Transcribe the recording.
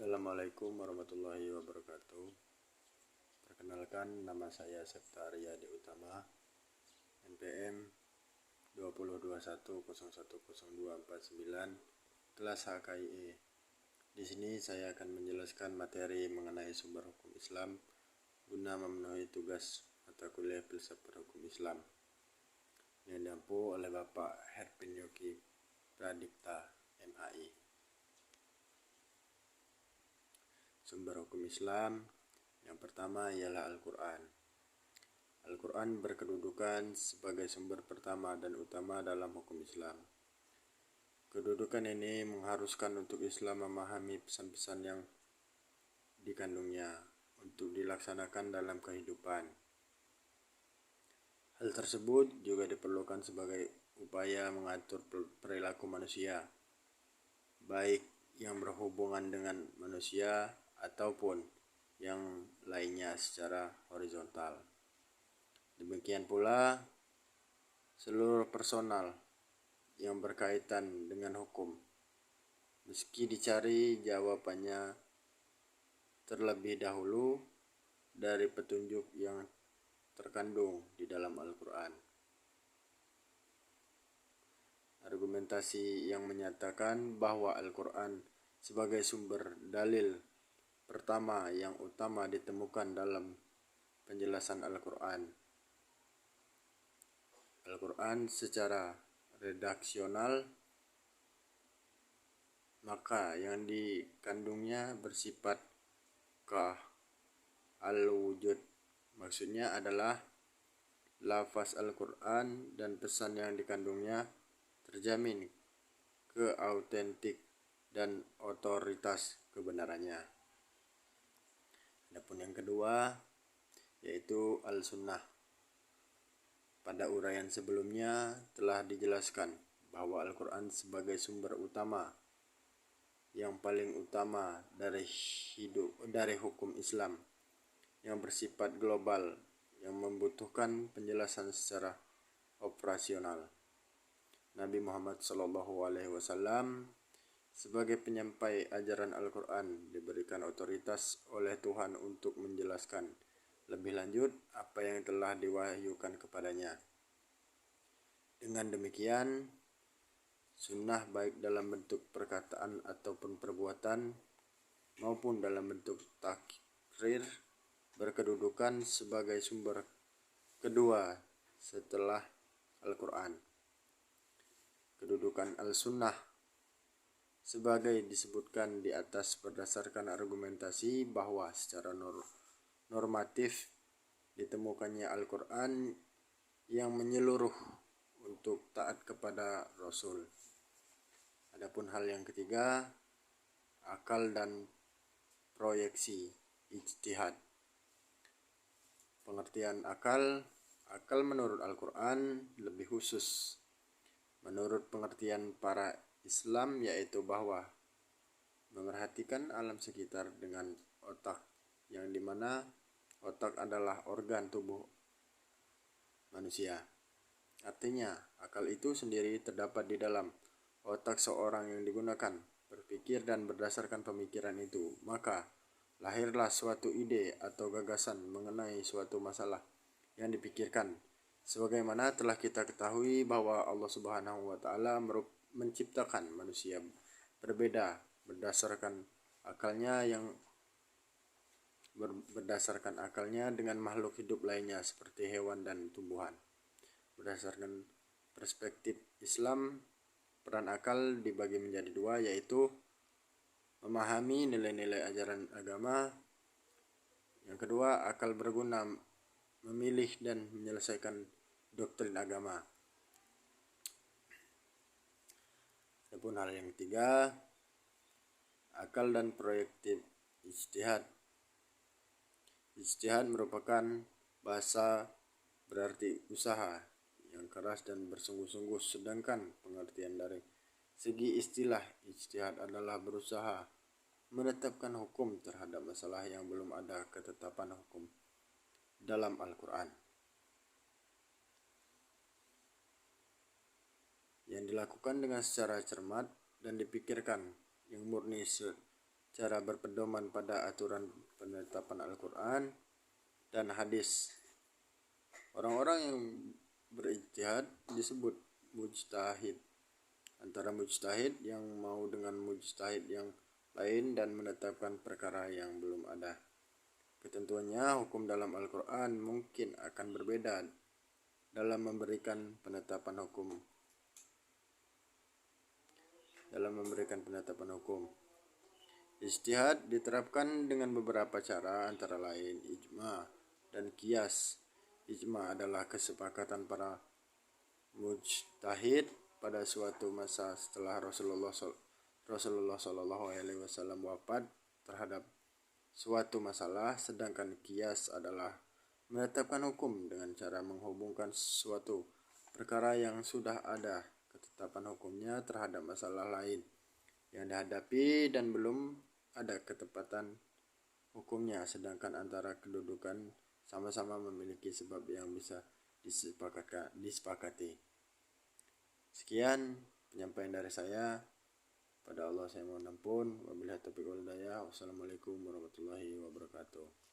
Assalamualaikum warahmatullahi wabarakatuh. Perkenalkan, nama saya Septa Aryadi Utama, NPM 2021010249, kelas HKIE. Di sini saya akan menjelaskan materi mengenai sumber hukum Islam guna memenuhi tugas mata kuliah filsafat hukum Islam yang diampu oleh Bapak Herpin Yogi Pradipta, MAI. Sumber hukum Islam yang pertama ialah Al-Quran. Al-Quran berkedudukan sebagai sumber pertama dan utama dalam hukum Islam. Kedudukan ini mengharuskan untuk Islam memahami pesan-pesan yang dikandungnya untuk dilaksanakan dalam kehidupan. Hal tersebut juga diperlukan sebagai upaya mengatur perilaku manusia, baik yang berhubungan dengan manusia ataupun yang lainnya secara horizontal. Demikian pula seluruh personal yang berkaitan dengan hukum, meski dicari jawabannya terlebih dahulu dari petunjuk yang terkandung di dalam Al-Quran. Argumentasi yang menyatakan bahwa Al-Quran sebagai sumber dalil pertama yang utama ditemukan dalam penjelasan Al-Quran. Al-Quran secara redaksional, maka yang dikandungnya bersifat al-wujud. Maksudnya adalah lafaz Al-Quran dan pesan yang dikandungnya terjamin keautentik dan otoritas kebenarannya. Adapun yang kedua yaitu Al-Sunnah. Pada uraian sebelumnya telah dijelaskan bahwa Al-Quran sebagai sumber utama yang paling utama dari hukum Islam yang bersifat global yang membutuhkan penjelasan secara operasional. Nabi Muhammad SAW sebagai penyampai ajaran Al-Quran diberikan otoritas oleh Tuhan untuk menjelaskan lebih lanjut apa yang telah diwahyukan kepadanya. Dengan demikian, sunnah baik dalam bentuk perkataan ataupun perbuatan maupun dalam bentuk takrir berkedudukan sebagai sumber kedua setelah Al-Quran. Kedudukan Al-Sunnah sebagai disebutkan di atas berdasarkan argumentasi bahwa secara normatif ditemukannya Al-Quran yang menyeluruh untuk taat kepada Rasul. Adapun hal yang ketiga, akal dan proyeksi ijtihad. Pengertian akal menurut Al-Quran lebih khusus. Menurut pengertian para Islam yaitu bahwa memerhatikan alam sekitar dengan otak, yang dimana otak adalah organ tubuh manusia. Artinya, akal itu sendiri terdapat di dalam otak seorang yang digunakan berpikir, dan berdasarkan pemikiran itu, maka lahirlah suatu ide atau gagasan mengenai suatu masalah yang dipikirkan. Sebagaimana telah kita ketahui bahwa Allah Subhanahu wa Ta'ala menciptakan manusia berbeda berdasarkan akalnya dengan makhluk hidup lainnya seperti hewan dan tumbuhan. Berdasarkan perspektif Islam, peran akal dibagi menjadi dua, yaitu memahami nilai-nilai ajaran agama. Yang kedua, akal berguna memilih dan menyelesaikan doktrin agama. Adapun hal yang ketiga, akal dan proyektif ijtihad. Ijtihad merupakan bahasa berarti usaha yang keras dan bersungguh-sungguh, sedangkan pengertian dari segi istilah ijtihad adalah berusaha menetapkan hukum terhadap masalah yang belum ada ketetapan hukum dalam Al-Quran, yang dilakukan dengan secara cermat dan dipikirkan, yang murni cara berpedoman pada aturan penetapan Al-Quran dan hadis. Orang-orang yang berijtihad disebut mujtahid. Antara mujtahid yang mau dengan mujtahid yang lain dan menetapkan perkara yang belum ada. Ketentuannya, hukum dalam Al-Quran mungkin akan berbeda dalam memberikan penetapan hukum. Ijtihad diterapkan dengan beberapa cara, antara lain ijma dan qiyas. Ijma adalah kesepakatan para mujtahid pada suatu masa setelah Rasulullah SAW wafat terhadap suatu masalah, sedangkan qiyas adalah menetapkan hukum dengan cara menghubungkan suatu perkara yang sudah ada ketetapan hukumnya terhadap masalah lain yang dihadapi dan belum ada ketepatan hukumnya, sedangkan antara kedudukan sama-sama memiliki sebab yang bisa disepakati. Sekian penyampaian dari saya. Pada Allah saya mohon ampun. Wabillahi taufiq wal hidayah. Wassalamualaikum warahmatullahi wabarakatuh.